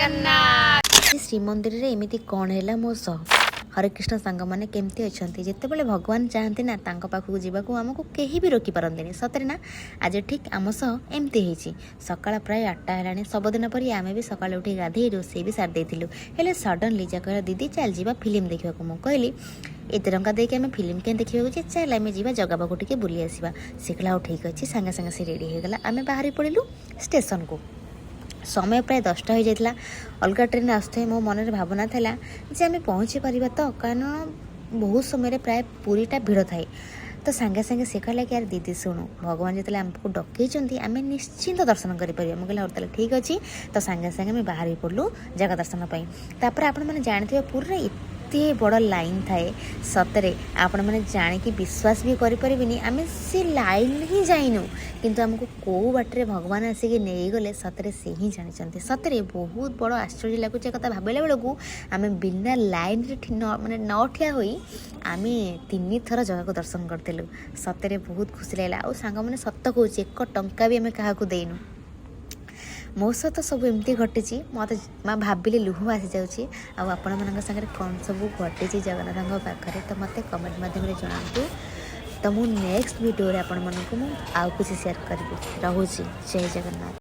जगन्नाथ। श्रीमंदिर रे एमिति कौन है मो सह हरे कृष्ण सांग मैंने केमती अच्छा जितेबाला भगवान चाहती ना पाखक जावाक आमको कहीं भी रोकी पारती सतरे ना आज ठीक आम सह एमती होती सका प्राय 8टा है सबुदिन पर आम भी सका उठी गाधे रोसे भी सारी देलु हेले सडनली कह दीदी चल जा फिल्म देखा मुझे कहली एत टंका देके आम फिल्म क्या देखा चल आम जा जगह पाक टे बुली आसवा से कहला ठीक अच्छे सांगे सांगे से रेडी होगला आम बाहरी पड़ू स्टेशन को समय प्राय 10टा हो जाता अलग ट्रेन आसुए मो मन में भावना था जे आम पहुँची पार तो कारण बहुत समय प्राय पुरीटा भिड़ थाए तो सांगे सांगे से कहला कि यार दीदी शुणु भगवान जो आमको डकई आम निश्चिंत दर्शन करेंगे मुझे कहला ठीक अच्छे तो सांगे सांगे आम बाहर पड़ू जगह दर्शन पर आपण मैंने जानते पुरी एते बड़ लाइन थाए सतरे आपण मैंने जानिकी विश्वास भी करें आम से लाइन ही जाइनु किंतु आमको कौ बाटे भगवान आसिक नहीं गले सतरे से ही जानी सतरे बहुत बड़ आश्चर्य लगुच कथा भाविला बेलू आम बिना लाइन माने न ठिया होई आम 3 थर जगह को दर्शन करतेलु सतरे बहुत खुशी लगला और सांग मैंने सत कहूँ 1 टंका भी आम क्या देनु मो सहित सब एमती घटी मत भाविले लुह आसी जाऊँगी आपण मान सागर कौन सब घटी जगन्नाथ पाखे तो मत कमेंट मध्यम जनातु तो मु नेक्स्ट वीडियो आपण मानक आउ कुछ शेयर करी रोचे जय जगन्नाथ।